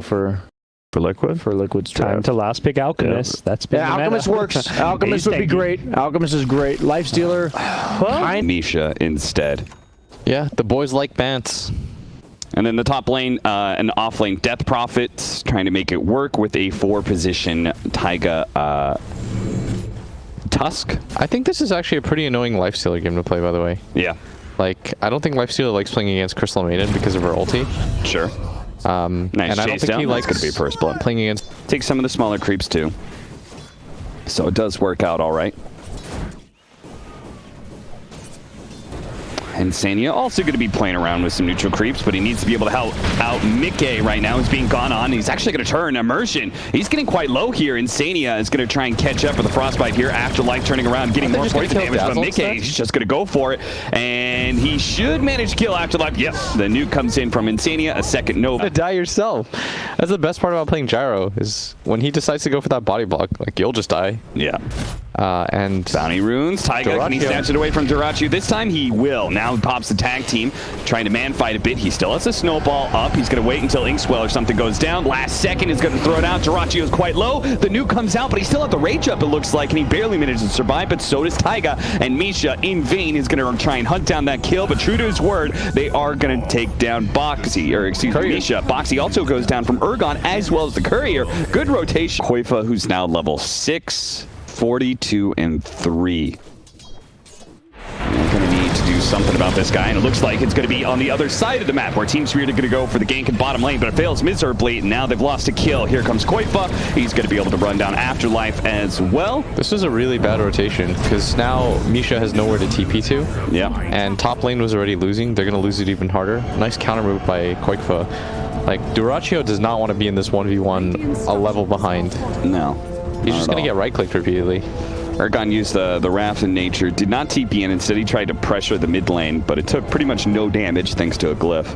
for Liquid? For Liquid's Time to last pick Alchemist. Yeah. That's been the Alchemist meta. works. Alchemist would be great. Alchemist is great. Lifestealer. Misha instead. Yeah, the boys like Bants. And then the top lane, an off lane Death Prophet, trying to make it work with a 4-position Taiga Tusk. I think this is actually a pretty annoying Lifestealer game to play, by the way. Yeah. Like, I don't think Lifestealer likes playing against Crystal Maiden because of her ulti. Sure. Nice and I don't think he likes going to be first blood. Playing against. Take some of the smaller creeps too. So it does work out all right. And Sanya also going to be playing around with some neutral creeps, but he needs to be able to help out Mickey right now. He's being gone on. He's actually going to turn Immersion. He's getting quite low here, and Sanya is going to try and catch up with the Frostbite here. Afterlife turning around, getting more poison damage, but Mickey, he's just going to go for it. And he should manage to kill Afterlife. Yep, the nuke comes in from Insania, a second Nova. Die yourself. That's the best part about playing Gyro, is when he decides to go for that body block, like, you'll just die. Yeah. And Bounty runes. Taiga, can he snatch it away from Durachu? This time he will. Now he pops the tag team, trying to man fight a bit. He still has a snowball up. He's going to wait until Inkswell or something goes down. Last second is going to throw it out. Durachu is quite low. The nuke comes out, but he still has the rage up, it looks like, and he barely manages to survive, but so does Taiga. And Misha, in vain, is going to try and hunt down that kill, but true to his word, they are going to take down Boxy, or excuse me, Misha. Boxy also goes down from Ergon, as well as the Courier. Good rotation. Koifa, who's now level 6. 42 and 3. We're going to need to do something about this guy, and it looks like it's going to be on the other side of the map, where Team Spirit are going to go for the gank in bottom lane, but it fails miserably. Now they've lost a kill. Here comes Koifa. He's going to be able to run down Afterlife as well. This is a really bad rotation, because now Misha has nowhere to TP to. Yeah. And top lane was already losing. They're going to lose it even harder. Nice counter move by Koifa. Like, Duracio does not want to be in this 1v1 a level behind. No. He's just going to get right-clicked repeatedly. Ergon used the Wrath in Nature, did not TP in. Instead, he tried to pressure the mid lane, but it took pretty much no damage thanks to a glyph.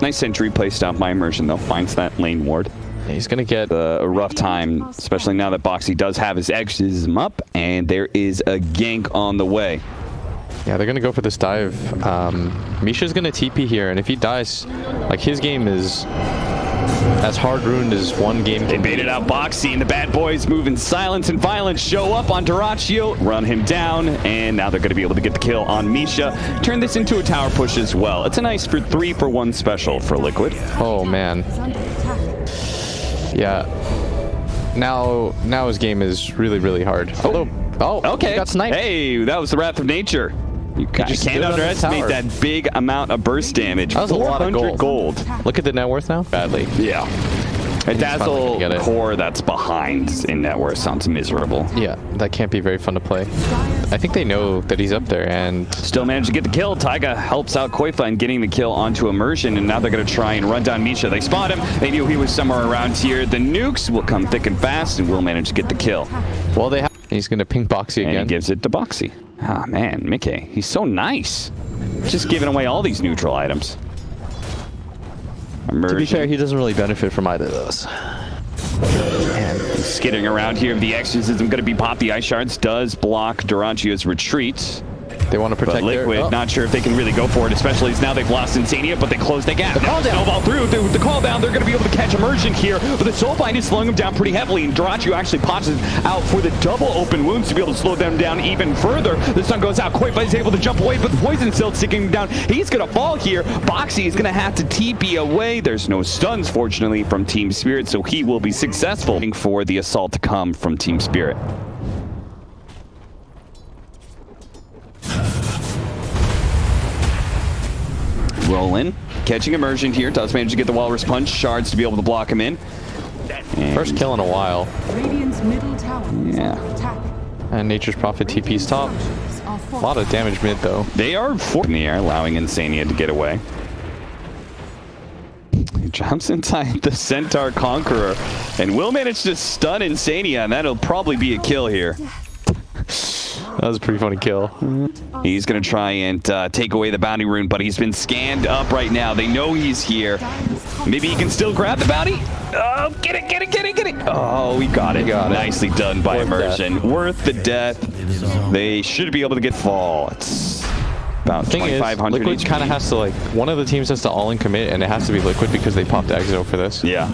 Nice sentry placed out by Immersion, though. Finds that lane ward. Yeah, he's going to get a rough time, especially now that Boxy does have his exorcism up, and there is a gank on the way. Yeah, they're going to go for this dive. Misha's going to TP here, and if he dies, like, his game is as hard ruined as one game. They baited out Boxy, and the bad boys move in silence and violence, show up on Duracio, run him down, and now they're going to be able to get the kill on Misha. Turn this into a tower push as well. It's a nice 3-for-1 special for Liquid. Oh, man. Yeah. Now his game is really, really hard. Oh, okay. He got sniped. Hey, that was the Wrath of Nature. You can't underestimate that big amount of burst damage. That was a lot of gold. Look at the net worth now. Badly. Yeah. A Dazzle core that's behind in net worth sounds miserable. Yeah, that can't be very fun to play. I think they know that he's up there and still managed to get the kill. Taiga helps out Koifa in getting the kill onto Immersion, and now they're going to try and run down Misha. They spot him. They knew he was somewhere around here. The nukes will come thick and fast, and will manage to get the kill. Well, he's going to ping Boxy again. And he gives it to Boxy. Ah, man, Mickey, he's so nice. Just giving away all these neutral items. Immersion. To be fair, he doesn't really benefit from either of those. And skidding around here. The exorcism going to be popped. The ice shards does block Duracio's retreat. They want to protect Liquid, not sure if they can really go for it, especially as now they've lost Insania, but they close the gap. The call down. Snowball through. The call down. They're going to be able to catch Immersion here, but the Soulbind is slowing them down pretty heavily, and Duracio actually pops out for the double open wounds to be able to slow them down even further. The sun goes out. Koifa is able to jump away, but the poison is still sticking him down. He's going to fall here. Boxy is going to have to TP away. There's no stuns, fortunately, from Team Spirit, so he will be successful for the assault to come from Team Spirit. Roll in, catching Immersion here, does manage to get the Walrus Punch shards to be able to block him in. And first kill in a while. Yeah. And Nature's Prophet TP's top. A lot of damage mid though. They are in the air, allowing Insania to get away. He jumps inside the Centaur Conqueror and will manage to stun Insania, and that'll probably be a kill here. That was a pretty funny kill. He's going to try and take away the bounty rune, but he's been scanned up right now. They know he's here. Maybe he can still grab the bounty. Oh, get it, get it, get it, get it. Oh, we got it. Nicely done by Immersion. Worth the death. They should be able to get fall. It's about Thing is, 2,500 Liquid HP. kind of has to, like, one of the teams has to all-in commit, and it has to be Liquid because they popped Exo for this. Yeah.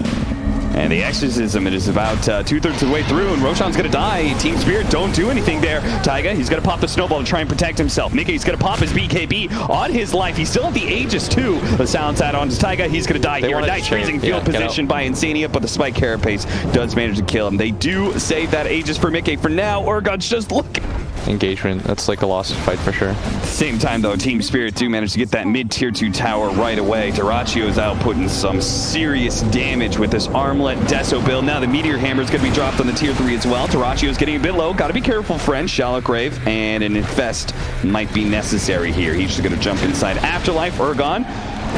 And the Exorcism, it is about 2/3 of the way through, and Roshan's going to die. Team Spirit don't do anything there. Taiga, he's going to pop the snowball to try and protect himself. Mickey's going to pop his BKB on his life. He's still at the Aegis, too. The silence add on to Taiga. He's going to die here. Nice freezing field position by Insania, but the Spike Carapace does manage to kill him. They do save that Aegis for Mickey for now. Oregon's just looking. Engagement, that's like a lost fight for sure. Same time though, Team Spirit do manage to get that mid-tier 2 tower right away. Duracio's out putting some serious damage with this armlet Deso build. Now the Meteor Hammer is going to be dropped on the tier 3 as well. Duracio's getting a bit low. Got to be careful, friend. Shallow Grave and an Infest might be necessary here. He's just going to jump inside Afterlife. Urgon,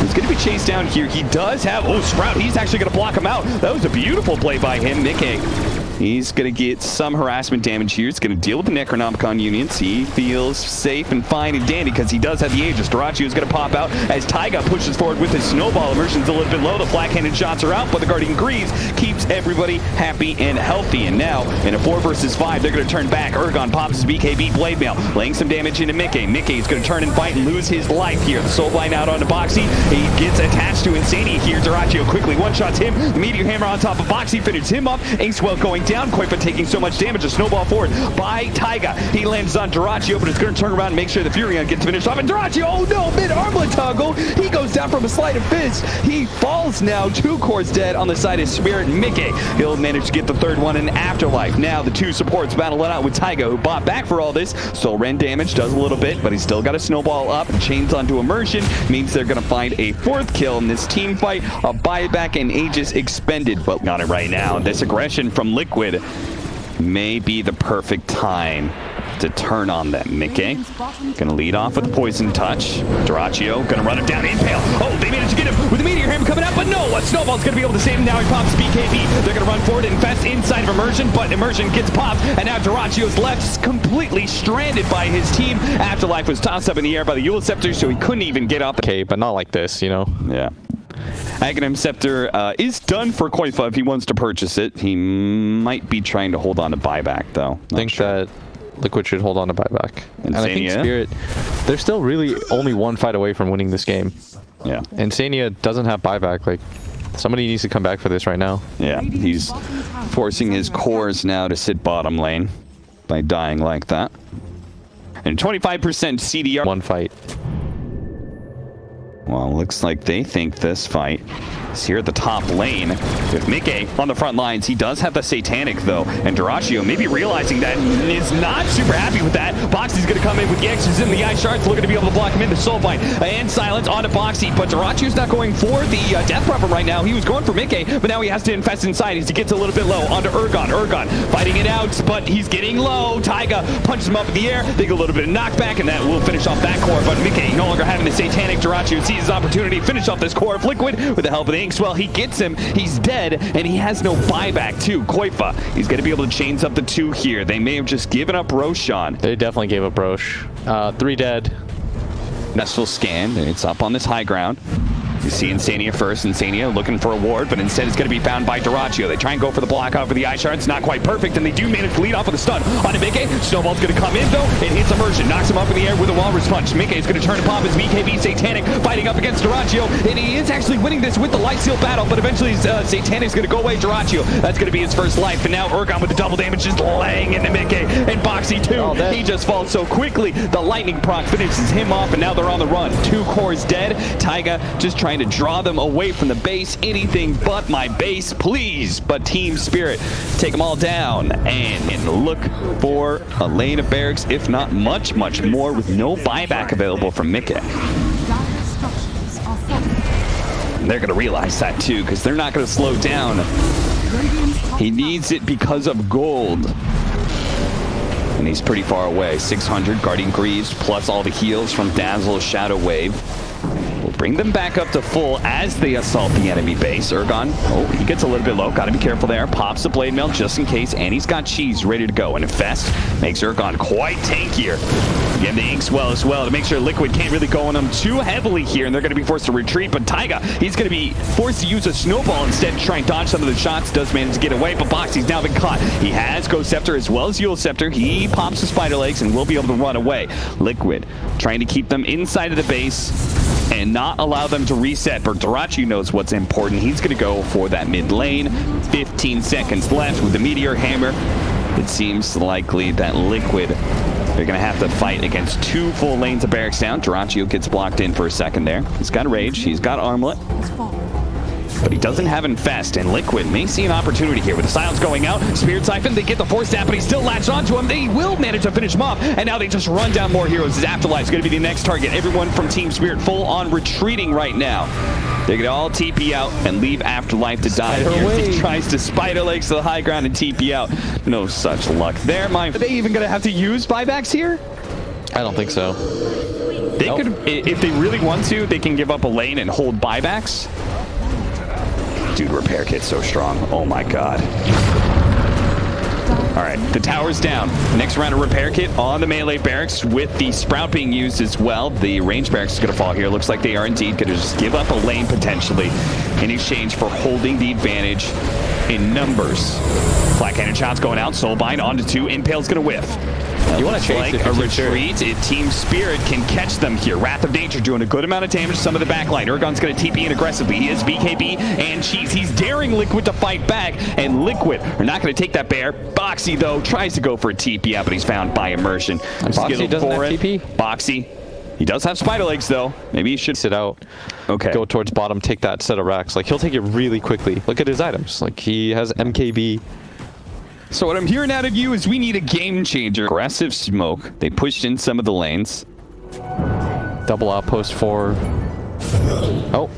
he's going to be chased down here. He does have, oh, Sprout. He's actually going to block him out. That was a beautiful play by him. Mickey, he's going to get some harassment damage here. He's going to deal with the Necronomicon unions. He feels safe and fine and dandy because he does have the Aegis. Duraccio is going to pop out as Taiga pushes forward with his snowball. Immersion's a little bit low. The black-handed shots are out, but the Guardian Greaves keeps everybody happy and healthy. And now, in a 4 versus 5, they're going to turn back. Urgon pops his BKB Blade Mail, laying some damage into Mickey. Mickey is going to turn and fight and lose his life here. The Soul Blind out onto Boxy. He gets attached to Insania here. Duraccio quickly one-shots him. The Meteor Hammer on top of Boxy finishes him up. Inkswell going down. Koifa taking so much damage. A snowball forward by Taiga. He lands on Duraccio, but it's going to turn around and make sure the Furion gets finished off. And Duraccio, oh no, mid-armlet toggle. He goes down from a sleight of fist. He falls now. 2 cores dead on the side of Spirit. Mickey, he'll manage to get the 3rd one in Afterlife. Now the 2 supports battle it out with Taiga, who bought back for all this. Soul Rend damage does a little bit, but he's still got a snowball up. Chains onto Immersion means they're going to find a 4th kill in this team fight. A buyback and Aegis expended, but got it right now. This aggression from Liquid may be the perfect time to turn on them. Mickey gonna lead off with the poison touch. Duraccio gonna run him down. Impale. Oh, they managed to get him with the Meteor Hammer coming out, but no, a snowball's gonna be able to save him. Now he pops BKB. They're gonna run forward and infest inside of Immersion, but Immersion gets popped, and now Duraccio's left completely stranded by his team. Afterlife was tossed up in the air by the Eul Scepter, so he couldn't even get up. Okay, but not like this, you know? Yeah. Aghanim Scepter is done for Koifa if he wants to purchase it. He might be trying to hold on to buyback, though. I think that Liquid should hold on to buyback. And I think Spirit, they're still really only 1 fight away from winning this game. Yeah. Insania doesn't have buyback. Like, somebody needs to come back for this right now. Yeah, he's forcing his cores now to sit bottom lane by dying like that. And 25% CDR. 1 fight. Well, looks like they think this fight is here at the top lane with Mickey on the front lines. He does have the Satanic, though, and Duraccio maybe realizing that is not super happy with that. Boxy's going to come in with the X's in the Ice Shards, looking to be able to block him in the Soul Bind and Silence onto Boxy, but Duraccio's not going for the Death Prophet right now. He was going for Mickey, but now he has to infest inside as he gets a little bit low onto Urgon. Urgon fighting it out, but he's getting low. Taiga punches him up in the air. They get a little bit of knockback, and that will finish off that core, but Mickey no longer having the Satanic. Duraccio sees his opportunity to finish off this core of Liquid with the help of the Inkswell. He gets him. He's dead, and he has no buyback, too. Koifa, he's going to be able to chains up the 2 here. They may have just given up Roshan. They definitely gave up Roche. 3 dead. Nestful scanned, and it's up on this high ground. You see Insania first. Insania looking for a ward, but instead it's going to be found by Duraccio. They try and go for the block out for the Ice Shards. Not quite perfect, and they do manage to lead off with a stun on Mickey. Snowball's going to come in, though. It hits Immersion. Knocks him up in the air with a Walrus Punch. Mickey's going to turn and pop his BKB Satanic, fighting up against Duraccio, and he is actually winning this with the Light Seal battle, but eventually Satanic's going to go away. Duraccio, that's going to be his first life, and now Urgon with the double damage just laying into Mickey, and Boxy, too. Oh, he just falls so quickly. The Lightning proc finishes him off, and now they're on the run. 2 cores dead. Taiga just trying to draw them away from the base. Anything but my base, please. But Team Spirit take them all down and look for a lane of barracks, if not much, much more, with no buyback available from Mickey. And they're going to realize that too, because they're not going to slow down. He needs it because of gold. And he's pretty far away. 600 Guardian Greaves plus all the heals from Dazzle's Shadow Wave will bring them back up to full as they assault the enemy base. Ergon, oh, he gets a little bit low. Got to be careful there. Pops the blade mail just in case, and he's got cheese ready to go. And Infest makes Ergon quite tankier. Again, the Inkswell as well to make sure Liquid can't really go on them too heavily here, and they're going to be forced to retreat. But Taiga, he's going to be forced to use a snowball instead to try and dodge some of the shots. Does manage to get away, but Boxy's now been caught. He has Ghost Scepter as well as Yule Scepter. He pops the Spider Legs and will be able to run away. Liquid trying to keep them inside of the base and not allow them to reset. But Durachi knows what's important. He's going to go for that mid lane. 15 seconds left with the Meteor Hammer. It seems likely that Liquid, they're going to have to fight against 2 full lanes of barracks down. Duraccio gets blocked in for a second there. He's got Rage. He's got Armlet. But he doesn't have Infest, and Liquid may see an opportunity here with the silence going out. Spirit Siphon, they get the Force Staff, but he still latched onto him. They will manage to finish him off, and now they just run down more heroes. His Afterlife's going to be the next target. Everyone from Team Spirit full on retreating right now. They're going to all TP out and leave Afterlife to die here. He tries to Spider Legs to the high ground and TP out. No such luck there. Are they even going to have to use buybacks here? I don't think so. They could, if they really want to, they can give up a lane and hold buybacks. Dude, repair kit's so strong. Oh my god. All right, the tower's down. Next round of repair kit on the melee barracks with the Sprout being used as well. The range barracks is going to fall here. Looks like they are indeed going to just give up a lane potentially in exchange for holding the advantage in numbers. Black Cannon shots going out. Soulbind onto 2. Impale's going to whiff. You want to chase like a retreat. If Team Spirit can catch them here. Wrath of Danger doing a good amount of damage to some of the backline. Ergon's going to TP in aggressively. He has BKB and Cheese. He's daring Liquid to fight back, and Liquid are not going to take that bear. Boxy, though, tries to go for a TP out, but he's found by Immersion. Boxy doesn't have TP? Boxy. He does have Spider Legs, though. Maybe he should sit out. Okay. Go towards bottom, take that set of racks. Like, he'll take it really quickly. Look at his items. Like, he has MKB. So what I'm hearing out of you is we need a game changer. Aggressive smoke. They pushed in some of the lanes. Double outpost for... Oh.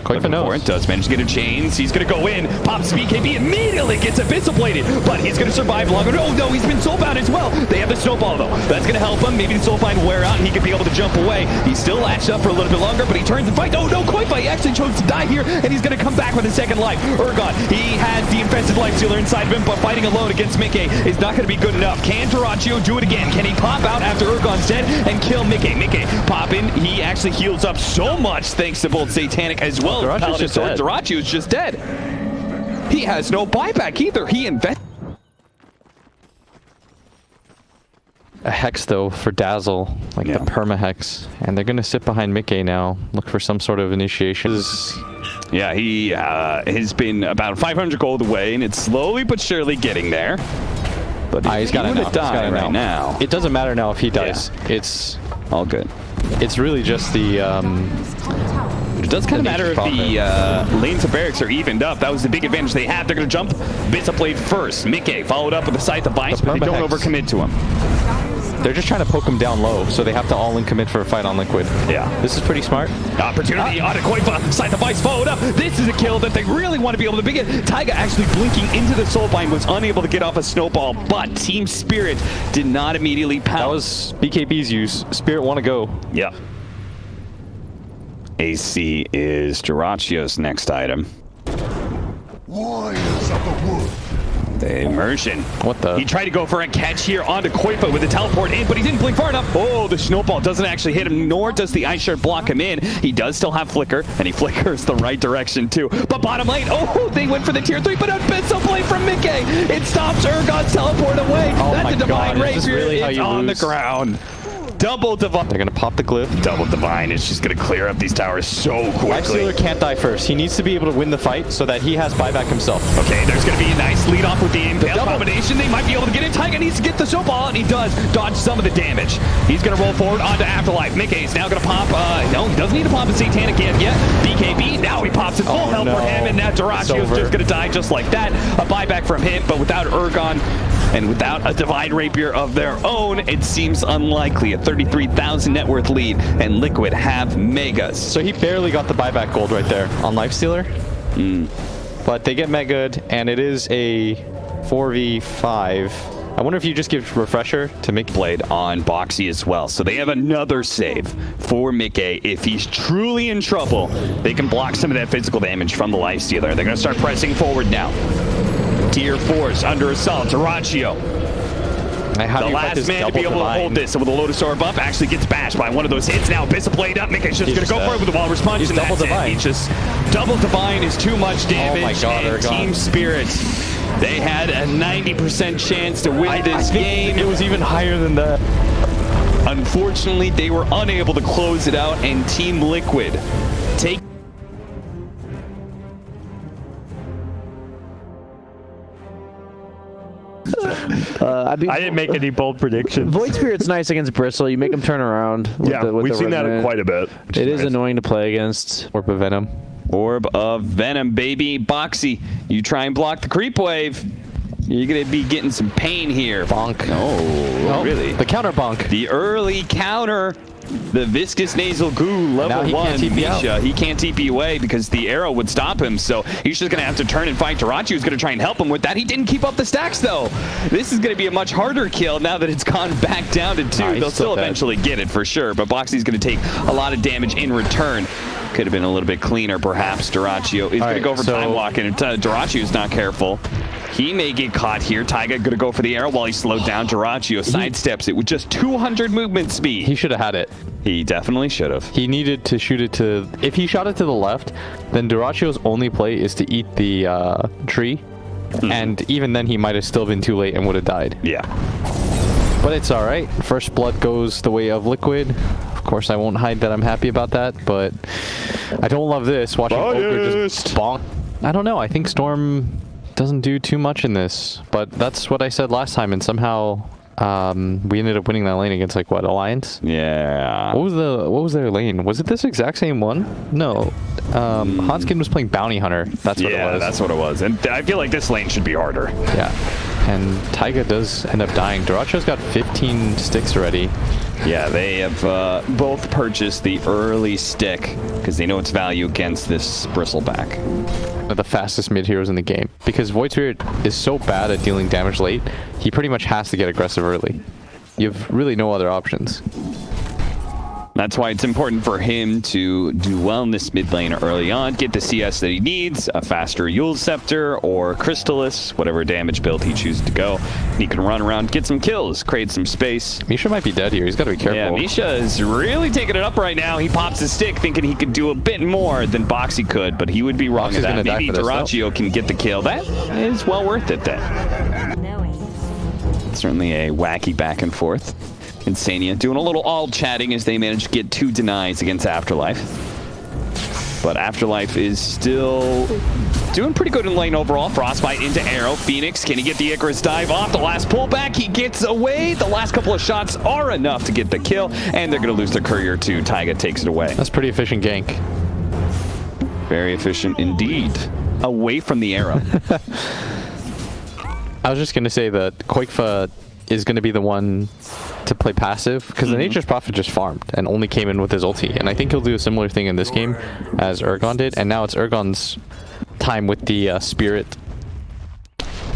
Quite it does manage to get a chains. He's going to go in. Pops BKB immediately gets abyssal bladed, but he's going to survive longer. Oh no, he's been soulbound as well. They have the snowball though. That's going to help him. Maybe the soulbind wear out and he could be able to jump away. He's still latched up for a little bit longer, but he turns and fights. Oh no, Koifa, he actually chose to die here, and he's going to come back with a second life. Ergon, he has the infested life stealer inside of him, but fighting alone against Mickey is not going to be good enough. Can Duraccio do it again? Can he pop out after Ergon's dead and kill Mickey? Mickey pop in. He actually heals up so much thanks to both Satanic as well. Durachi is just dead. He has no buyback either. He invested. A Hex, though, for Dazzle. Like the Perma Hex. And they're going to sit behind Mickey now. Look for some sort of initiation. Yeah, he has been about 500 gold away, and it's slowly but surely getting there. But he's got to die right now. It doesn't matter now if he dies. Yeah. It's all good. It's really just the... It does kind of matter if the lanes of barracks are evened up. That was the big advantage they had. They're going to jump Bishop Blade first. Mickey followed up with the Scythe of Vice, but they don't overcommit to him. They're just trying to poke him down low, so they have to all-in commit for a fight on Liquid. Yeah. This is pretty smart. Opportunity on a Koifa. Scythe of Vice followed up. This is a kill that they really want to be able to begin. Taiga actually blinking into the Soulbind was unable to get off a snowball, but Team Spirit did not immediately pounce. That was BKB's use. Spirit want to go. Yeah. AC is Duraccio's next item. Warriors of the wood. The Immersion. What the? He tried to go for a catch here onto Koifa with the teleport in, but he didn't blink far enough. Oh, the snowball doesn't actually hit him, nor does the Ice Shard block him in. He does still have Flicker, and he flickers the right direction too. But bottom lane, oh, they went for the tier 3, but a Abyssal Blade from Mickey. It stops Ergon's teleport away. Oh That's my a Divine God, Rapier. really It's on the ground. Double Divine. They're going to pop the glyph. Double Divine is just going to clear up these towers so quickly. Lifestealer can't die first. He needs to be able to win the fight so that he has buyback himself. Okay, there's going to be a nice lead off with the Impale combination. They might be able to get it. Taiga needs to get the snowball, and he does dodge some of the damage. He's going to roll forward onto Afterlife. Mickey's now going to pop. No, he doesn't need to pop a Satanic yet. BKB, now he pops it. Full health for him, and now Duracio's just going to die just like that. A buyback from him, but without Ergon and without a Divine Rapier of their own, it seems unlikely. A 33,000 net worth lead, and Liquid have Megas. So he barely got the buyback gold right there on Lifestealer. But they get Mega'd, and it is a 4v5. I wonder if you just give refresher to make Blade on Boxy as well. So they have another save for Mickey. If he's truly in trouble, they can block some of that physical damage from the Lifestealer. They're going to start pressing forward now. Tier 4's under assault. Duraccio, How the last man to be able to hold this with a Lotus Orb up, actually gets bashed by one of those hits. Now Abyss Blade up. Mickey's just going to go for it with the Walrus Punch. And double that's divine. it. He just double divine is too much damage. Oh my God, and Ergon. Team Spirit, they had a 90% chance to win this game. It was even higher than that. Unfortunately, they were unable to close it out, and Team Liquid take. I didn't make any bold predictions. Void Spirit's nice against Bristle. You make him turn around. We've seen that quite a bit. It is annoying to play against. Orb of Venom. Orb of Venom, baby. Boxy, you try and block the creep wave. You're going to be getting some pain here. Bonk. Oh, really? The counter bonk. The early counter. The Viscous Nasal Goo, level 1, Misha. He can't TP away because the arrow would stop him, so he's just going to have to turn and fight. Duraccio is going to try and help him with that. He didn't keep up the stacks, though. This is going to be a much harder kill now that it's gone back down to 2. They'll still eventually get it for sure, but Boxy's going to take a lot of damage in return. Could have been a little bit cleaner, perhaps. Duraccio is going to go for time walking, and Duraccio's not careful. He may get caught here. Taiga going to go for the arrow while he's slowed down. Duraccio sidesteps it with just 200 movement speed. He should have had it. He definitely should have. He needed to shoot it to... If he shot it to the left, then Duraccio's only play is to eat the tree. And even then, he might have still been too late and would have died. Yeah. But it's all right. First blood goes the way of Liquid. Of course, I won't hide that I'm happy about that, but I don't love this. Watching Ogre just bonk. I don't know. I think Storm doesn't do too much in this, but that's what I said last time, and somehow we ended up winning that lane against, like, what, Alliance? Yeah. What was their lane? Was it this exact same one? No. Hanskin was playing Bounty Hunter. That's what it was. Yeah, that's what it was. And I feel like this lane should be harder. Yeah. And Taiga does end up dying. Duraccio's got 15 sticks already. Yeah, they have both purchased the early stick because they know its value against this Bristleback. The fastest mid heroes in the game, because Void Spirit is so bad at dealing damage late, he pretty much has to get aggressive early. You have really no other options. That's why it's important for him to do well in this mid lane early on, get the CS that he needs, a faster Yule Scepter or Crystallis, whatever damage build he chooses to go. He can run around, get some kills, create some space. Misha might be dead here. He's got to be careful. Yeah, Misha is really taking it up right now. He pops his stick thinking he could do a bit more than Boxy could, but he would be wrong at that. Maybe Duraccio can get the kill. That is well worth it then. Certainly a wacky back and forth. Insania doing a little all chatting as they manage to get 2 denies against Afterlife. But Afterlife is still doing pretty good in lane overall. Frostbite into Arrow. Phoenix, can he get the Icarus dive off? The last pullback, he gets away. The last couple of shots are enough to get the kill, and they're going to lose their courier too. Taiga takes it away. That's pretty efficient gank. Very efficient indeed. Away from the Arrow. I was just going to say that Koikfa is going to be the one to play passive, because the Nature's Prophet just farmed and only came in with his ulti, and I think he'll do a similar thing in this game as Ergon did, and now it's Ergon's time with the Spirit.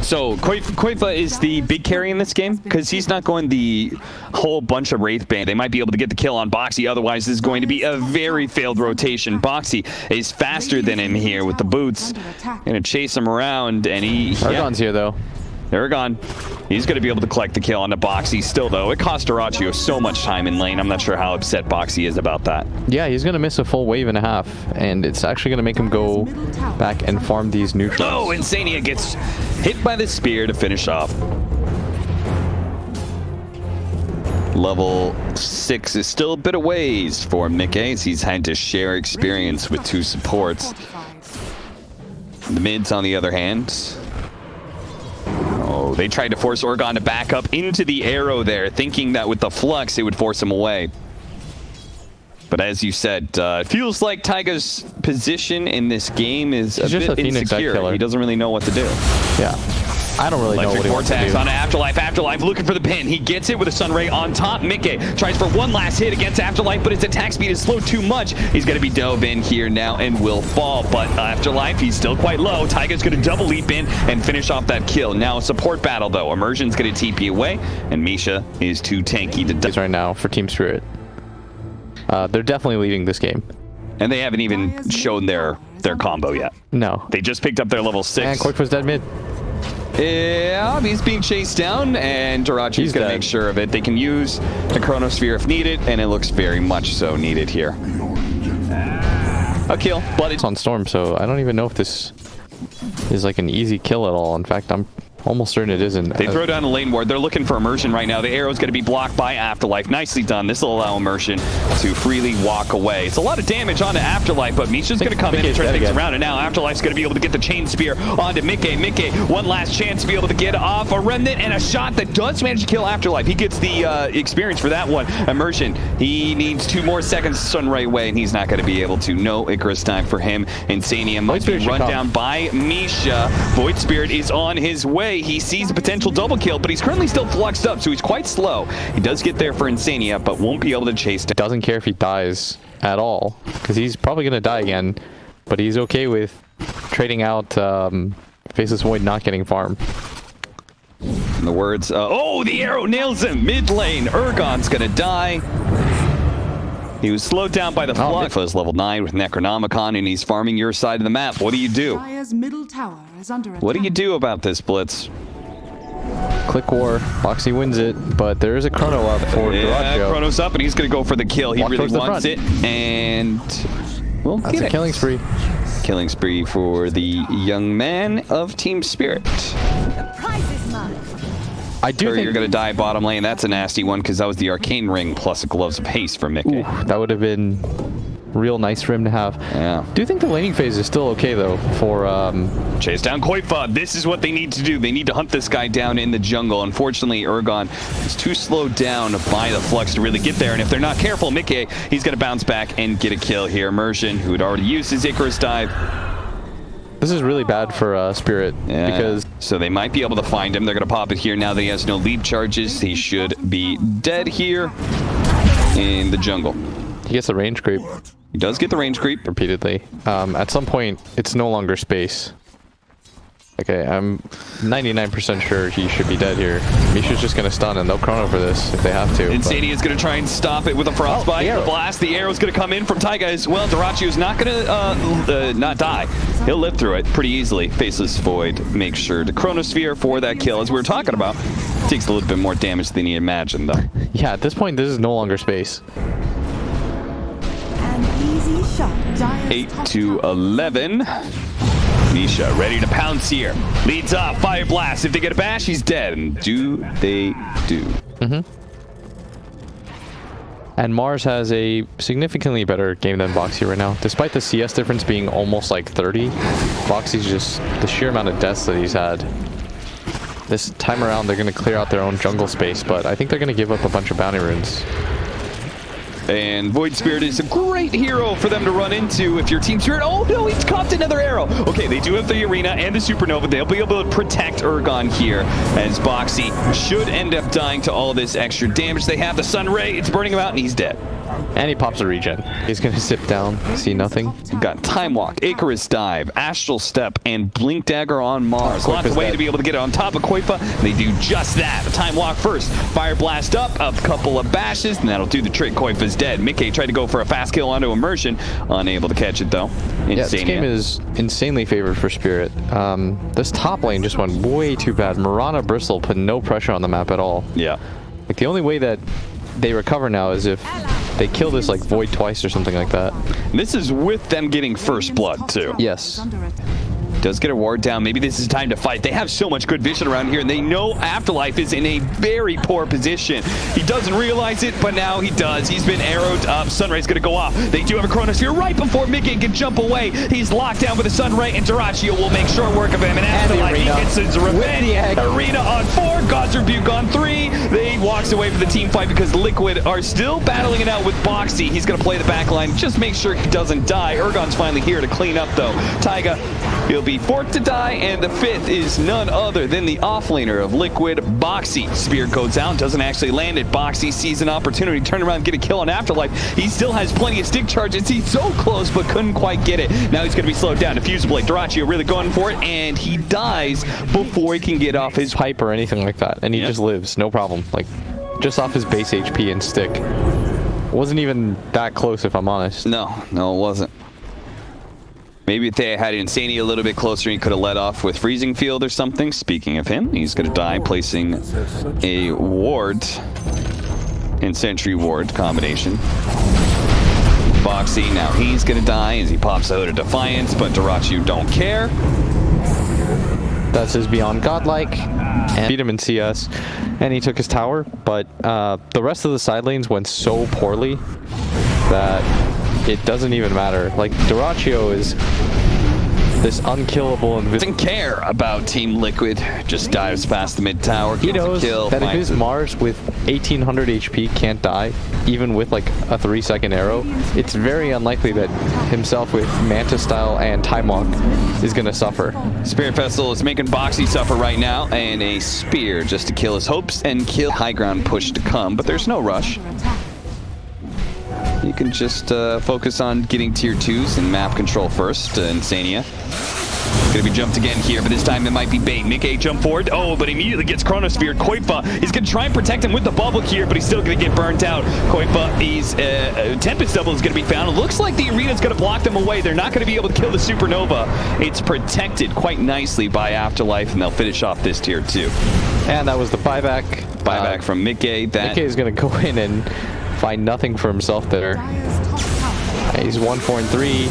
So Koifa is the big carry in this game because he's not going the whole bunch of Wraith Band. They might be able to get the kill on Boxy, otherwise this is going to be a very failed rotation. Boxy is faster than him here with the boots. Gonna chase him around, and Ergon's here though. Ergon, he's going to be able to collect the kill on the Boxy still, though. It cost Duraccio so much time in lane. I'm not sure how upset Boxy is about that. Yeah, he's going to miss a full wave and a half, and it's actually going to make him go back and farm these neutrals. Oh, Insania gets hit by the spear to finish off. Level 6 is still a bit of ways for Mickey, as he's had to share experience with 2 supports. The mids, on the other hand... Oh, they tried to force Ergon to back up into the Arrow there, thinking that with the Flux it would force him away. But as you said, it feels like Taiga's position in this game is a bit insecure. He doesn't really know what to do. Yeah. I don't really know what he wants to do. On Afterlife. Afterlife looking for the pin. He gets it with a Sunray on top. Mickey tries for one last hit against Afterlife, but his attack speed is slow too much. He's going to be dove in here now and will fall. But Afterlife, he's still quite low. Taiga's going to double leap in and finish off that kill. Now a support battle, though. Immersion's going to TP away, and Misha is too tanky to die right now for Team Spirit. They're definitely leading this game. And they haven't even shown their combo yet. No. They just picked up their level 6. And Koifa's dead mid. Yeah, he's being chased down, and Jirachi's going to make sure of it. They can use the Chronosphere if needed, and it looks very much so needed here. A kill, but it's on Storm, so I don't even know if this is like an easy kill at all. In fact, I'm almost certain it isn't. They throw down a lane ward. They're looking for Immersion right now. The arrow's going to be blocked by Afterlife. Nicely done. This will allow Immersion to freely walk away. It's a lot of damage onto Afterlife, but Misha's going to come in and turn things around. And now Afterlife's going to be able to get the Chain Spear onto Mickey. Mickey, one last chance to be able to get off a Remnant and a shot that does manage to kill Afterlife. He gets the experience for that one. Immersion, he needs 2 more seconds to stun right away, and he's not going to be able to. No Icarus time for him. Insania might be run down by Misha. Void Spirit is on his way. He sees a potential double kill, but he's currently still fluxed up, so he's quite slow. He does get there for Insania, but won't be able to chase down. Doesn't care if he dies at all, because he's probably going to die again, but he's okay with trading out Faceless Void not getting farm. In the words, oh, the arrow nails him! Mid lane, Urgon's going to die. He was slowed down by the flux. He's level 9 with Necronomicon, and he's farming your side of the map. What do you do? Middle tower is under attack. What do you do about this, Blitz? Click war. Boxy wins it, but there is a Chrono up for Duracio. Chrono's up, and he's going to go for the kill. He really wants it, and we'll get it. That's a killing spree. Killing spree for the young man of Team Spirit. The prize is mine. I do think you're going to die bottom lane. That's a nasty one, because that was the Arcane Ring plus a Gloves of Haste from Mickey. Ooh, that would have been real nice for him to have. Yeah. Do you think the laning phase is still okay, though, for... Chase down Koifa. This is what they need to do. They need to hunt this guy down in the jungle. Unfortunately, Urgon is too slowed down by the Flux to really get there, and if they're not careful, Mickey, he's going to bounce back and get a kill here. Immersion, who had already used his Icarus dive. This is really bad for Spirit, because... So they might be able to find him. They're going to pop it here now that he has no leap charges. He should be dead here in the jungle. He gets the range creep. He does get the range creep. Repeatedly. At some point, it's no longer space. Okay, I'm 99% sure he should be dead here. Misha's just going to stun, and they'll chrono for this if they have to. Insania is going to try and stop it with a frostbite. The blast, the arrow's going to come in from Taiga as well. Duracio's not going to not die. He'll live through it pretty easily. Faceless Void makes sure to Chronosphere for that kill. As we were talking about, takes a little bit more damage than you imagined, though. Yeah, at this point, this is no longer space. An easy shot. 8-11. Misha ready to pounce here. Leads off, Fire Blast. If they get a bash, he's dead. And do they do? And Mars has a significantly better game than Boxy right now. Despite the CS difference being almost like 30, Boxy's just the sheer amount of deaths that he's had. This time around, they're going to clear out their own jungle space, but I think they're going to give up a bunch of bounty runes. And Void Spirit is a great hero for them to run into if you're Team Spirit. Oh no, he's caught another arrow. Okay, they do have the Arena and the Supernova. They'll be able to protect Urgon here, as Boxy should end up dying to all this extra damage. They have the Sun Ray. It's burning him out, and he's dead. And he pops a regen. He's going to sit down, see nothing. We've got Time Walk, Icarus Dive, Astral Step, and Blink Dagger on Mars. Lots of way to be able to get it on top of Koifa. They do just that. The Time Walk first. Fire Blast up, a couple of bashes, and that'll do the trick. Koifa's dead. Mickey tried to go for a fast kill onto Immersion. Unable to catch it, though. Yeah, this game is insanely favored for Spirit. This top lane just went way too bad. Mirana Bristle put no pressure on the map at all. Yeah. Like, the only way that they recover now is if they kill this like Void twice or something like that. This is with them getting first blood too. Yes. Does get a ward down. Maybe this is time to fight. They have so much good vision around here, and they know Afterlife is in a very poor position. He doesn't realize it, but now he does. He's been arrowed up. Sunray's going to go off. They do have a Chronosphere right before Mickey can jump away. He's locked down with a Sunray, and Duracio will make short work of him. And Afterlife, he gets his revenge. Arena on 4, God's Rebuke on 3. They walks away from the team fight because Liquid are still battling it out with Boxy. He's going to play the back line. Just make sure he doesn't die. Urgon's finally here to clean up, though. Taiga, he'll be the fourth to die, and the fifth is none other than the offlaner of Liquid, Boxy. Spear goes out, doesn't actually land it. Boxy sees an opportunity to turn around and get a kill on Afterlife. He still has plenty of stick charges. He's so close, but couldn't quite get it. Now he's going to be slowed down. Diffuser Blade, Duraccio really going for it, and he dies before he can get off his pipe or anything like that, and he just lives, no problem. Like, just off his base HP and stick. It wasn't even that close, if I'm honest. No, it wasn't. Maybe if they had Insania a little bit closer, he could have let off with Freezing Field or something. Speaking of him, he's going to die placing a ward in Sentry Ward combination. Boxy, now he's going to die as he pops out of Defiance, but Duraccio don't care. That's his Beyond Godlike, and beat him in CS, and he took his tower, but the rest of the side lanes went so poorly that it doesn't even matter. Like, Duraccio is this unkillable and doesn't care about Team Liquid, just dives past the mid tower. He knows that if his Mars with 1800 HP can't die, even with like a 3-second arrow, it's very unlikely that himself with Manta style and Time Walk is gonna suffer. Spirit Festival is making Boxy suffer right now, and a spear just to kill his hopes and kill high ground push to come, but there's no rush. You can just focus on getting tier 2s and map control first. Insania. Gonna be jumped again here, but this time it might be bait. Mickey jump forward. Oh, but immediately gets Chronosphere. Koifa is gonna try and protect him with the bubble here, but he's still gonna get burnt out. Koifa, he's Tempest Double is gonna be found. It looks like the arena's gonna block them away. They're not gonna be able to kill the Supernova. It's protected quite nicely by Afterlife, and they'll finish off this tier 2. And that was the buyback. Buyback from Mickey. Mickey is gonna go in and find nothing for himself there. He's 1-4-3.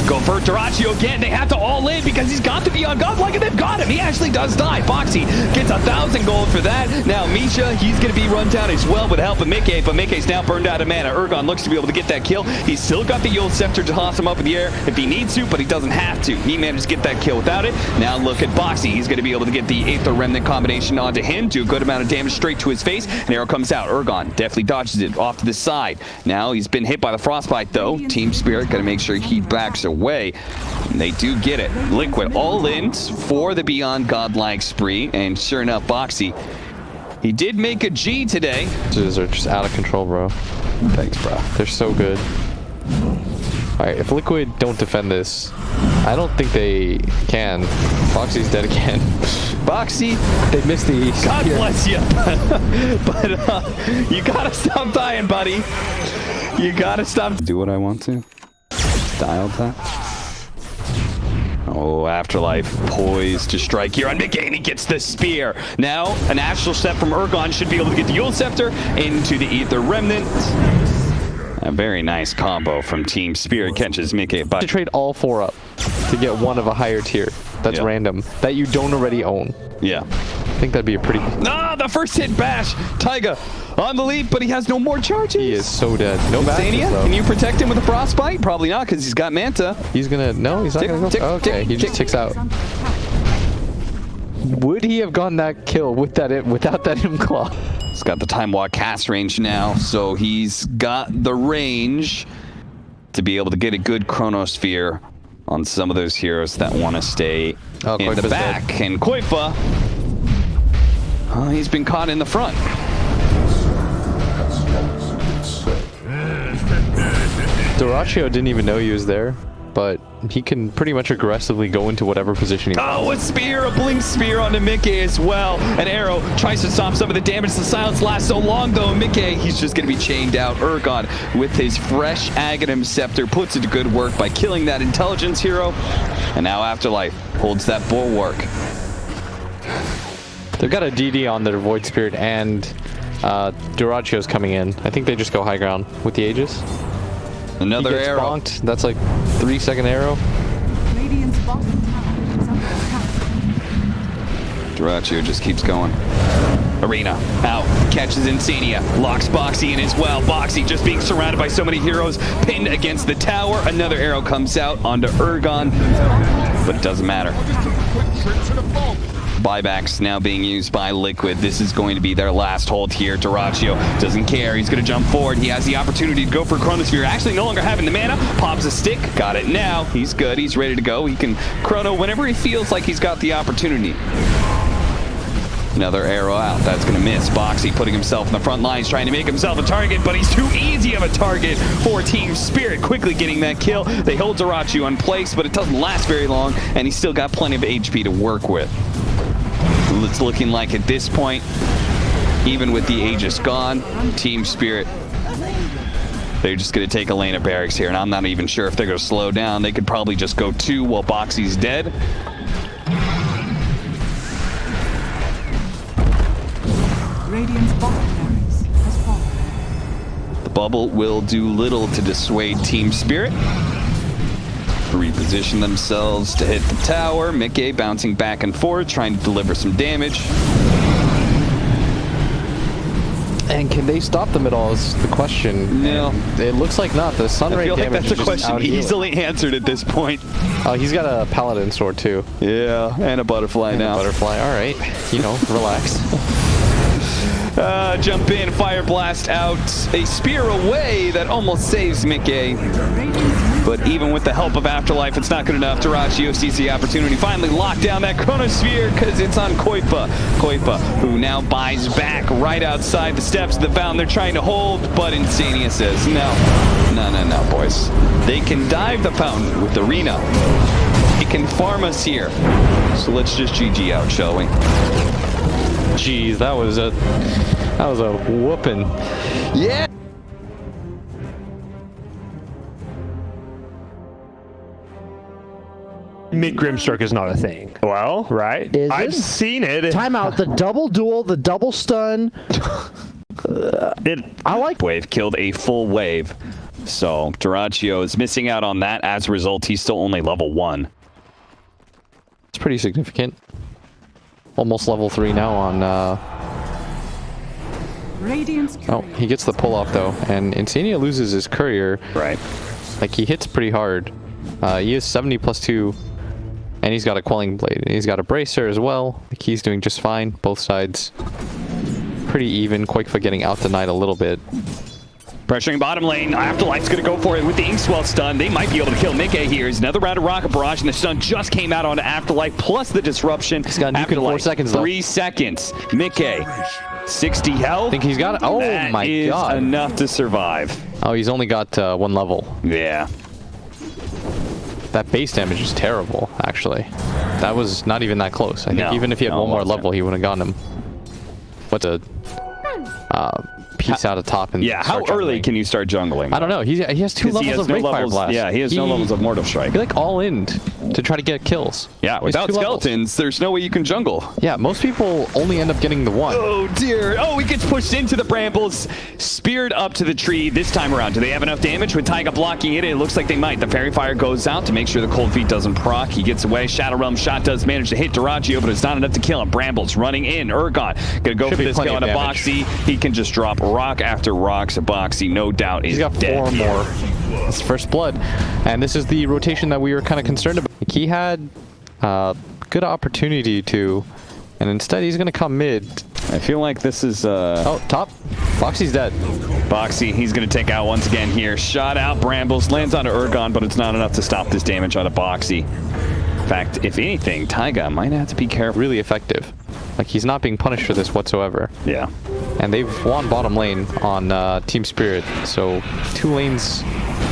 Go for Duraccio again. They have to all in because he's got to be on Godlike, and they've got him. He actually does die. Boxy gets 1,000 gold for that. Now Misha, he's going to be run down as well with the help of Mickey, but Mickey's now burned out of mana. Urgon looks to be able to get that kill. He's still got the Yule Scepter to toss him up in the air if he needs to, but he doesn't have to. He managed to get that kill without it. Now look at Boxy. He's going to be able to get the Aether Remnant combination onto him, do a good amount of damage straight to his face, and arrow comes out. Urgon definitely dodges it off to the side. Now he's been hit by the Frostbite, though. Team Spirit going to make sure he backs away. And they do get it. Liquid all in for the Beyond Godlike spree, and sure enough, Boxy, he did make a G today. These are just out of control, bro. Thanks, bro. They're so good. All right, if Liquid don't defend this, I don't think they can. Boxy's dead again. Boxy, they missed the... God bless you. But you gotta stop dying, buddy. You gotta stop. Do what I want to. Dialed that. Oh, Afterlife poised to strike here on Mickey, and he gets the spear. Now, an Astral Step from Urgon should be able to get the Yule Scepter into the Aether Remnant. A very nice combo from Team Spirit catches Mickey. To trade all 4 up to get one of a higher tier that's random, that you don't already own. Yeah. I think that'd be a pretty... Ah, the first hit bash. Taiga on the lead, but he has no more charges. He is so dead. No Insania, can you protect him with a Frostbite? Probably not, because he's got Manta. He's gonna... No, he's not gonna go... Okay, he just ticks out. Would he have gotten that kill with that without that Claw? He's got the Time Walk cast range now, so he's got the range to be able to get a good Chronosphere on some of those heroes that want to stay in the back. Dead. And Koifa, he's been caught in the front. Duraccio didn't even know he was there, but he can pretty much aggressively go into whatever position he wants. Oh, a spear, a blink spear onto Mickey as well. An arrow tries to stop some of the damage. The silence lasts so long, though. Mickey, he's just going to be chained out. Urgon, with his fresh Aghanim Scepter, puts it to good work by killing that intelligence hero. And now Afterlife holds that bulwark. They've got a DD on their Void Spirit, and Duraccio's coming in. I think they just go high ground with the Aegis. Another arrow. Bonked. That's like 3-second arrow. Radiant's bottom tower is under attack. Duraccio just keeps going. Arena out, catches Insania, locks Boxy in as well. Boxy just being surrounded by so many heroes, pinned against the tower. Another arrow comes out onto Urgon, but it doesn't matter. Buybacks now being used by Liquid. This is going to be their last hold here. Dyrachyo doesn't care. He's going to jump forward. He has the opportunity to go for Chronosphere. Actually, no longer having the mana. Pops a stick. Got it now. He's good. He's ready to go. He can Chrono whenever he feels like he's got the opportunity. Another arrow out. That's going to miss. Boxy putting himself in the front lines, trying to make himself a target, but he's too easy of a target for Team Spirit. Quickly getting that kill. They hold Dyrachyo in place, but it doesn't last very long, and he's still got plenty of HP to work with. It's looking like at this point, even with the Aegis gone, Team Spirit, they're just going to take a lane of barracks here, and I'm not even sure if they're going to slow down. They could probably just go 2 while Boxy's dead. Radiant's bottom barracks has fallen. The bubble will do little to dissuade Team Spirit. Reposition themselves to hit the tower. Mickey bouncing back and forth, trying to deliver some damage. And can they stop them at all is the question. No. And it looks like not. The sun I ray feel like damage that's a is just question out healing. easily answered at this point. Oh, he's got a paladin sword too. Yeah, and a butterfly now. Butterfly, all right. You know, relax. Jump in, fire blast out. A spear away that almost saves Mickey. But even with the help of Afterlife, it's not good enough. Dyrachyo sees the opportunity. Finally locked down that Chronosphere because it's on Koipa. Koipa, who now buys back right outside the steps of the fountain they're trying to hold, but Insania says, no, boys. They can dive the fountain with Arena. They can farm us here. So let's just GG out, shall we? Jeez, that was a whooping. Yeah. Mid Grimstroke is not a thing. Well, right? Is I've it? seen it. Timeout. The double duel, the double stun. I like. Wave killed a full wave. So Dyrachyo is missing out on that. As a result, he's still only level 1. It's pretty significant. Almost level 3 now on Radiant's oh, he gets the pull off though, and Insania loses his courier. Right. Like, he hits pretty hard. He is 70 plus 2, and he's got a quelling blade, and he's got a bracer as well. Like, he's doing just fine. Both sides pretty even. Quakefoot getting out denied a little bit. Pressuring bottom lane. Afterlife's going to go for it with the Inkswell stun. They might be able to kill Mickey here. Here's another round of Rocket Barrage, and the stun just came out on Afterlife, plus the disruption. He's got nuke in 4 seconds left. 3 seconds. Mickey, 60 health. I think he's got it. Oh my god. That is enough to survive. Oh, he's only got 1 level. Yeah. That base damage is terrible, actually. That was not even that close. I think even if he had 1 more level, he would have gotten him. What's a piece out of top and yeah, how early can you start jungling? I don't know. He has 2 levels of Breakfire Blast. Yeah, he has no levels of Mortal Strike. You're like all in to try to get kills. Yeah, without skeletons, there's no way you can jungle. Yeah, most people only end up getting the 1. Oh dear. Oh, he gets pushed into the brambles, speared up to the tree this time around. Do they have enough damage with Taiga blocking it? It looks like they might. The Fairy Fire goes out to make sure the Cold Feet doesn't proc. He gets away. Shadow Realm shot does manage to hit Dyrachyo, but it's not enough to kill him. Brambles running in. Urgon gonna go for this kill on a Boxy. He can just drop rock after rock. Boxy, no doubt, is dead. He's got 4 more. It's first blood, and this is the rotation that we were kind of concerned about. He had good opportunity to, and instead he's going to come mid. I feel like this is oh, top. Boxy's dead. Boxy, he's going to take out once again here. Shot out, Brambles, lands onto Urgon, but it's not enough to stop this damage on a Boxy. In fact, if anything, Taiga might have to be careful. Really effective. Like, he's not being punished for this whatsoever. Yeah. And they've won bottom lane on Team Spirit, so 2 lanes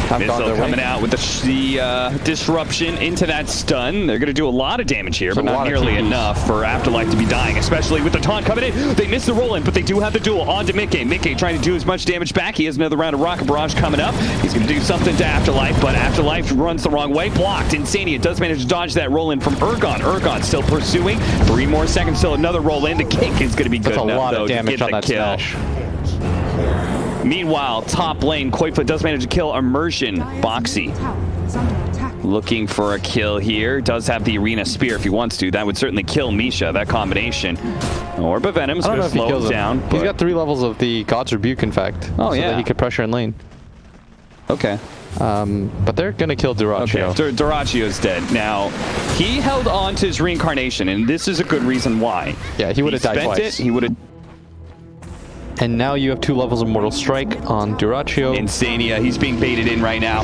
have gone their way. Coming out with the disruption into that stun. They're going to do a lot of damage here, but not nearly enough for Afterlife to be dying, especially with the taunt coming in. They missed the roll-in, but they do have the duel onto Mickey. Mickey trying to do as much damage back. He has another round of Rocket Barrage coming up. He's going to do something to Afterlife, but Afterlife runs the wrong way. Blocked. Insania does manage to dodge that roll-in from Urgon. Urgon still pursuing. 3 more seconds till another roll-in. The kick is going to be good enough, That's a lot of though, damage to on get that the kill. smash. Meanwhile, top lane, Koifa does manage to kill Immersion. Boxy looking for a kill here. Does have the Arena Spear if he wants to. That would certainly kill Misha, that combination. Orb of Venom's going to slow him down. He's got 3 levels of the God's Rebuke, in fact. Oh, so yeah. that he could pressure in lane. Okay. But they're going to kill Dyrachyo. Okay, Duracio's dead. Now, he held on to his reincarnation, and this is a good reason why. Yeah, he would have died twice. He would have. And now you have 2 levels of Mortal Strike on Dyrachyo. Insania, he's being baited in right now.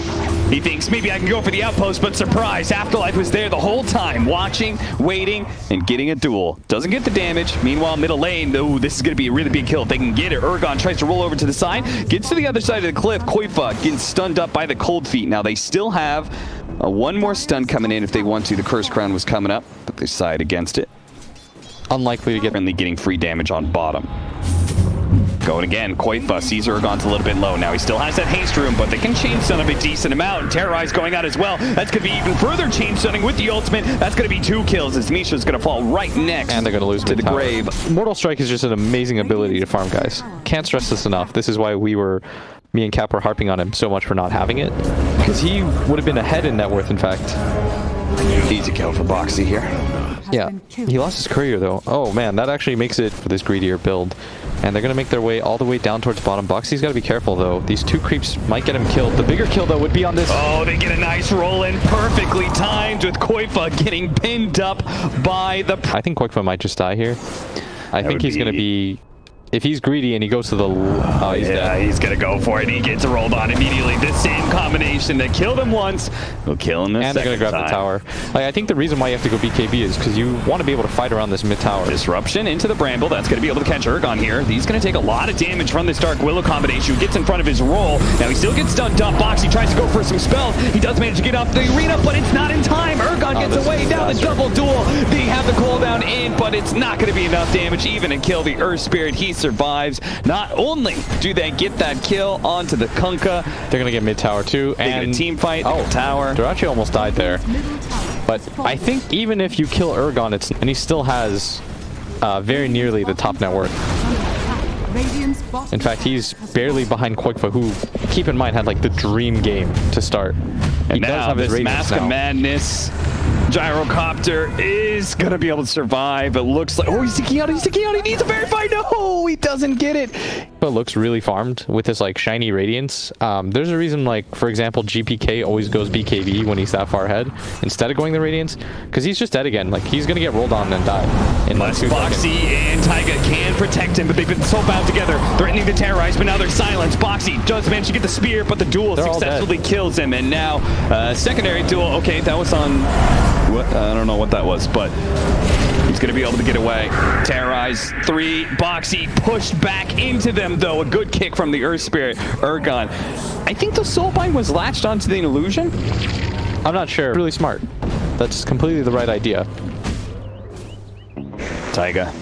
He thinks maybe I can go for the outpost, but surprise, Afterlife was there the whole time, watching, waiting, and getting a duel. Doesn't get the damage. Meanwhile, middle lane, ooh, this is going to be a really big kill if they can get it. Urgon tries to roll over to the side, gets to the other side of the cliff. Koifa getting stunned up by the cold feet. Now they still have one more stun coming in if they want to. The Curse Crown was coming up, but they side against it. Unlikely to get... Friendly getting free damage on bottom. Going again, Koifa sees Urgon's a little bit low. Now he still has that haste room, but they can chain stun him a decent amount. Terrorize going out as well. That's going to be even further chain stunning with the ultimate. That's going to be 2 kills as Misha's going to fall right next. And they're going to lose to the grave. Mortal Strike is just an amazing ability to farm, guys. Can't stress this enough. This is why me and Cap were harping on him so much for not having it. Because he would have been ahead in net worth, in fact. Easy kill for Boxy here. Yeah, he lost his courier though. Oh man, that actually makes it for this greedier build. And they're going to make their way all the way down towards bottom. Boxy's got to be careful though. These 2 creeps might get him killed. The bigger kill though would be on this. Oh, they get a nice roll in, perfectly timed with Koifa getting pinned up by the... I think Koifa might just die here. I think he's going to be... If he's greedy and he goes to the... Oh, he's dead. He's going to go for it. He gets rolled on immediately. The same combination that killed him once will kill him the and they're going to grab the tower. Like, I think the reason why you have to go BKB is because you want to be able to fight around this mid tower. Disruption into the Bramble. That's going to be able to catch Urgon here. He's going to take a lot of damage from this Dark Willow combination. Who gets in front of his roll. Now he still gets stunned up. Boxy tries to go for some spells. He does manage to get off the arena, but it's not in time. Urgon gets away. Now the double duel. They have the cooldown in, but it's not going to be enough damage even to kill the Earth Spirit. He survives. Not only do they get that kill onto the Kunkka, they're going to get mid tower too. They get a team fight. Oh, tower. Dyrachyo almost died there. But I think even if you kill Urgon, and he still has very nearly the top net worth. In fact, he's barely behind Koifa, who, keep in mind, had like the dream game to start. And now this Mask of Madness Gyrocopter is going to be able to survive. It looks like... Oh, he's sticking out. He's sticking out. He needs a verify. No, he doesn't get it. But looks really farmed with this like shiny radiance. There's a reason, like, for example, GPK always goes BKB when he's that far ahead instead of going the radiance, because he's just dead again. Like, he's going to get rolled on and die. In like 2 seconds. Boxy and Taiga can protect him, but they've been so bound together, threatening to terrorize, but now they're silenced. Boxy does manage to get the spear, but the duel successfully kills him. And now, secondary duel. Okay, that was on... What? I don't know what that was, but he's going to be able to get away. Terrorize 3. Boxy pushed back into them, though. A good kick from the Earth Spirit. Urgon. I think the Soulbind was latched onto the illusion. I'm not sure. Really smart. That's completely the right idea. Taiga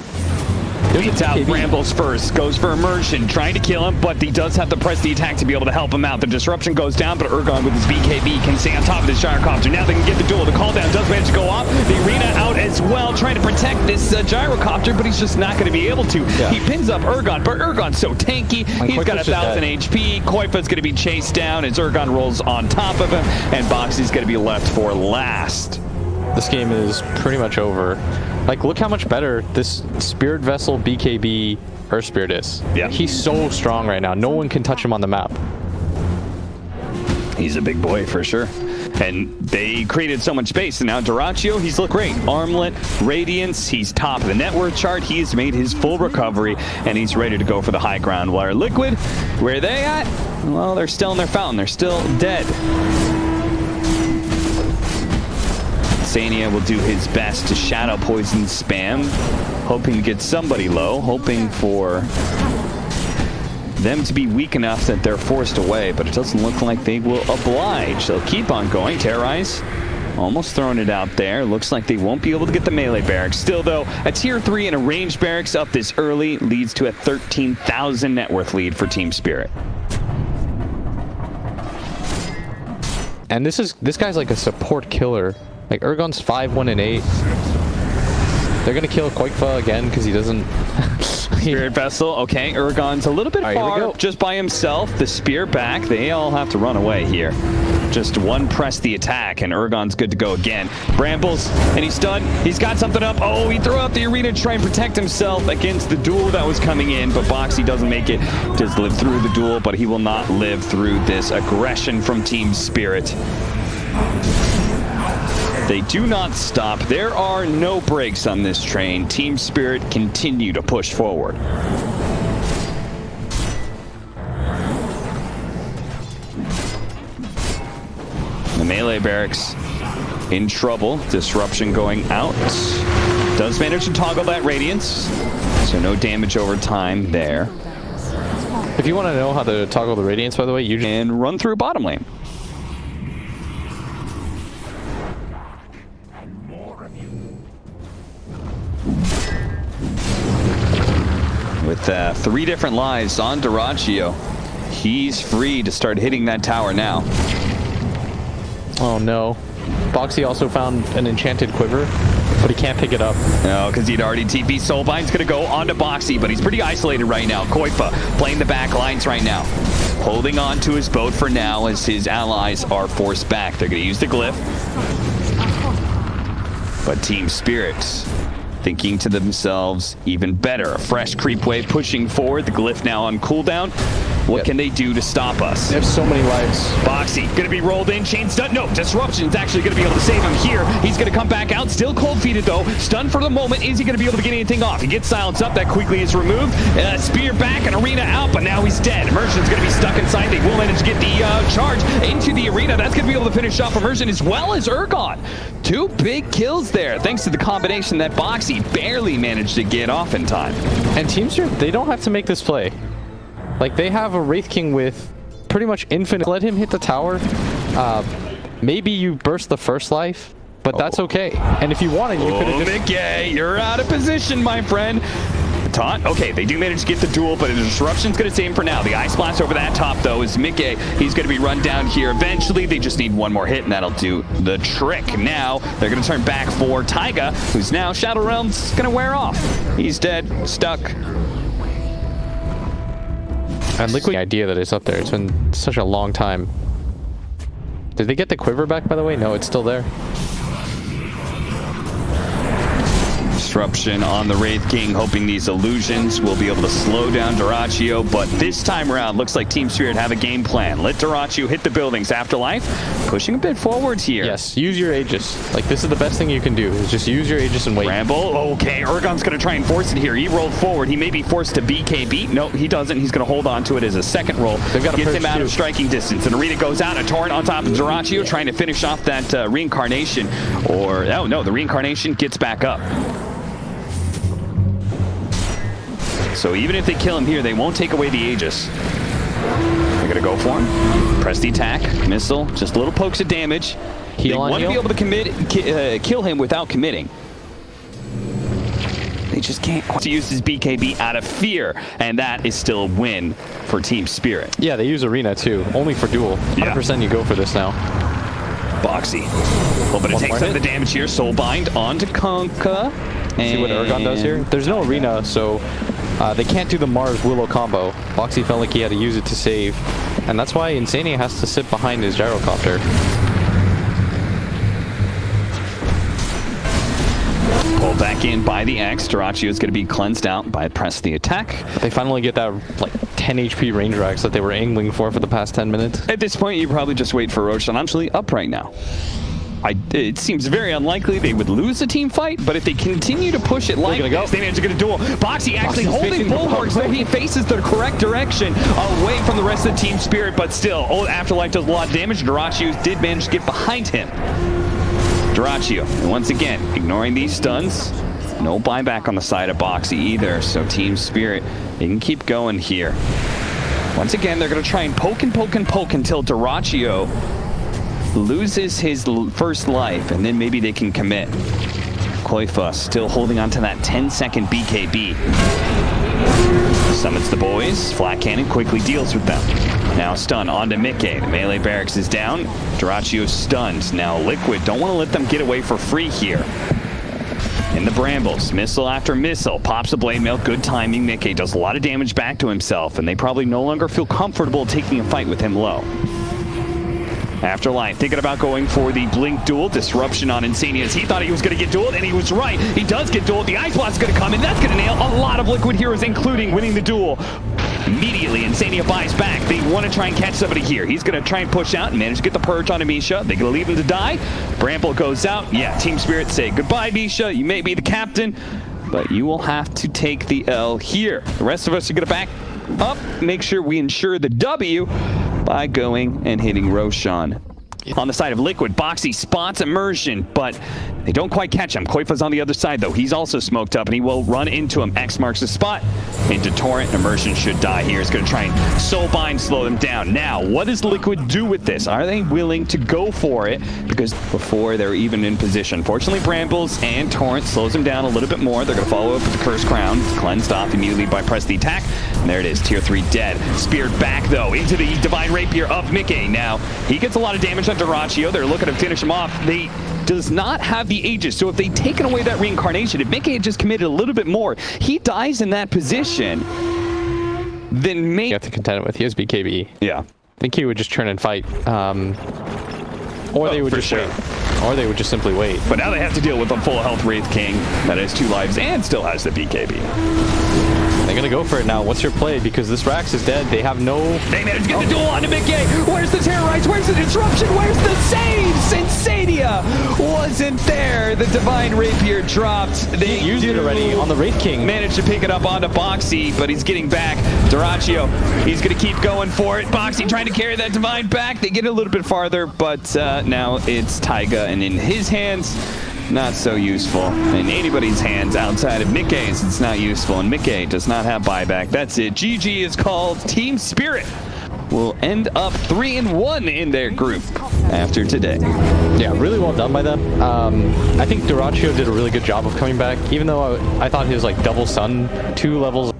beats out Brambles first, goes for immersion, trying to kill him, but he does have to press the attack to be able to help him out. The disruption goes down, but Urgon with his BKB can stay on top of this Gyrocopter. Now they can get the duel. The call down does manage to go off. The arena out as well, trying to protect this Gyrocopter, but he's just not going to be able to. Yeah. He pins up Urgon, but Urgon's so tanky. He's got 1,000 HP. Koifa's going to be chased down as Urgon rolls on top of him, and Boxy's going to be left for last. This game is pretty much over. Like, look how much better this Spirit Vessel BKB Earth Spirit is. Yeah. He's so strong right now. No one can touch him on the map. He's a big boy for sure. And they created so much space. And now Dyrachyo, he's looked great. Armlet, Radiance, he's top of the net worth chart. He's made his full recovery, and he's ready to go for the high ground. While Liquid, where are they at? Well, they're still in their fountain. They're still dead. Sania will do his best to shadow poison spam, hoping to get somebody low, hoping for them to be weak enough that they're forced away, but it doesn't look like they will oblige. They'll keep on going. Terrorize, almost throwing it out there. Looks like they won't be able to get the melee barracks. Still, though, a tier 3 and a ranged barracks up this early leads to a 13,000 net worth lead for Team Spirit. And this guy's like a support killer. Like, Urgon's 5, 1, and 8. They're gonna kill Koifa again because he doesn't. Spirit Vessel. Okay, Urgon's a little bit far, just by himself. The spear back. They all have to run away here. Just one press the attack, and Ergon's good to go again. Brambles, and he's done. He's got something up. Oh, he threw out the arena to try and protect himself against the duel that was coming in, but Boxy doesn't make it. Just live through the duel, but he will not live through this aggression from Team Spirit. They do not stop. There are no brakes on this train. Team Spirit continue to push forward. The melee barracks in trouble. Disruption going out. Does manage to toggle that radiance, so no damage over time there. If you want to know how to toggle the radiance, by the way, you just And run through bottom lane. With 3 different lives on Dyrachyo, he's free to start hitting that tower now. Oh no. Boxy also found an enchanted quiver, but he can't pick it up. No, because he'd already TP. Soulbind's going to go onto Boxy, but he's pretty isolated right now. Koifa playing the back lines right now. Holding on to his boat for now as his allies are forced back. They're going to use the glyph. But Team Spirit thinking to themselves, even better. A fresh creep wave pushing forward. The glyph now on cooldown. What can they do to stop us? They have so many lives. Boxy going to be rolled in. Chain stun. No, Disruption's actually going to be able to save him here. He's going to come back out. Still cold-feeted, though. Stunned for the moment. Is he going to be able to get anything off? He gets silenced up. That quickly is removed. Spear back and Arena out, but now he's dead. Immersion's going to be stuck inside. They will manage to get the charge into the arena. That's going to be able to finish off Immersion as well as Ergon. 2 big kills there, thanks to the combination that Boxy barely managed to get off in time. And Team Spirit, they don't have to make this play. Like, they have a Wraith King with pretty much infinite. Let him hit the tower. Maybe you burst the first life, but that's okay. And if you wanted, you could have just... Mickey, you're out of position, my friend. Taunt. Okay, they do manage to get the duel, but a Disruption's going to save him for now. The Ice Blast over that top, though, is Mickey. He's going to be run down here. Eventually, they just need one more hit, and that'll do the trick. Now, they're going to turn back for Taiga, who's now Shadow Realm's going to wear off. He's dead, stuck. And Liquid, the idea that it's up there. It's been such a long time. Did they get the quiver back, by the way? No, it's still there. Disruption on the Wraith King, hoping these illusions will be able to slow down Dyrachyo, but this time around, looks like Team Spirit have a game plan. Let Dyrachyo hit the buildings. Afterlife, pushing a bit forwards here. Yes, use your Aegis. Like, this is the best thing you can do, is just use your Aegis and wait. Ramble, okay, Ergon's going to try and force it here. He rolled forward. He may be forced to BKB. No, he doesn't. He's going to hold on to it as a second roll. They've got Gets him out of striking distance. And Arena goes out, a torrent on top of Dyrachyo, trying to finish off that reincarnation. Or, oh no, the reincarnation gets back up. So even if they kill him here, they won't take away the Aegis. They're going to go for him. Press the attack. Missile. Just little pokes of damage. They want to be able to kill him without committing. They just can't quite use his BKB out of fear. And that is still a win for Team Spirit. Yeah, they use Arena too. Only for duel. 100% you go for this now. Boxy. Hoping to take some of the damage here. Soulbind onto Konka. See what Ergon does here? There's no Arena, so they can't do the Mars Willow combo. Boxy felt like he had to use it to save. And that's why Insania has to sit behind his gyrocopter. Pulled back in by the X. Dyrachyo is going to be cleansed out by press the attack. But they finally get that like 10 HP range racks that they were angling for the past 10 minutes. At this point, you probably just wait for Roche. I'm actually up right now. It seems very unlikely they would lose a team fight, but if they continue to push it like this, they manage to get a duel. Boxy actually holding bulwarks, so he faces the correct direction away from the rest of the Team Spirit, but still, Afterlife does a lot of damage. Dyrachyo did manage to get behind him. Dyrachyo, once again, ignoring these stuns. No buyback on the side of Boxy either, so Team Spirit, they can keep going here. Once again, they're going to try and poke and poke and poke until Dyrachyo loses his first life, and then maybe they can commit. Koifa still holding on to that 10-second BKB. Summons the boys. Flat Cannon quickly deals with them. Now stun onto Mickey. The melee barracks is down. Dyrachyo stunned. Now Liquid don't want to let them get away for free here. In the brambles, missile after missile, pops a blade mail, good timing. Mickey does a lot of damage back to himself, and they probably no longer feel comfortable taking a fight with him low. After line, thinking about going for the blink duel. Disruption on Insanius. He thought he was going to get dueled, and he was right. He does get dueled. The Ice Blast is going to come, and that's going to nail a lot of Liquid heroes, including winning the duel. Immediately, Insania buys back. They want to try and catch somebody here. He's going to try and push out and manage to get the purge on Amisha. They're going to leave him to die. Bramble goes out. Yeah, Team Spirit say goodbye, Misha. You may be the captain, but you will have to take the L here. The rest of us are going to back up, make sure we ensure the W by going and hitting Roshan. On the side of Liquid, Boxy spots Immersion, but they don't quite catch him. Koifa's on the other side, though. He's also smoked up, and he will run into him. X marks the spot into Torrent. Immersion should die here. He's going to try and Soulbind, slow them down. Now, what does Liquid do with this? Are they willing to go for it? Because before they're even in position. Fortunately, Brambles and Torrent slows them down a little bit more. They're going to follow up with the Curse Crown. Cleansed off immediately by press the attack. And there it is, tier 3 dead. Speared back, though, into the Divine Rapier of Mickey. Now, he gets a lot of damage on Duraccio. They're looking to finish him off. They does not have the Aegis, so if they'd taken away that reincarnation, if Mickey had just committed a little bit more, he dies in that position, then maybe... You have to contend it with. He has BKB. Yeah. I think he would just turn and fight. Or they would just wait. Or they would just simply wait. But now they have to deal with a full health Wraith King that has 2 lives and still has the BKB. They're gonna go for it now. What's your play? Because this Rax is dead. They have no... They managed to get the duel onto Mickey. Where's the Terrorize? Where's the Disruption? Where's the save? Insania wasn't there. The Divine Rapier dropped. They used it already on the Wraith King. Managed to pick it up onto Boxy, but he's getting back. Duraccio, he's going to keep going for it. Boxy trying to carry that Divine back. They get a little bit farther, but now it's Taiga, and in his hands, not so useful. In anybody's hands outside of Mickey's, it's not useful, and Mickey does not have buyback. That's it. GG is called. Team Spirit will end up 3-1 in their group after today. Yeah, really well done by them. I think Duraccio did a really good job of coming back, even though I thought his like double stun 2 levels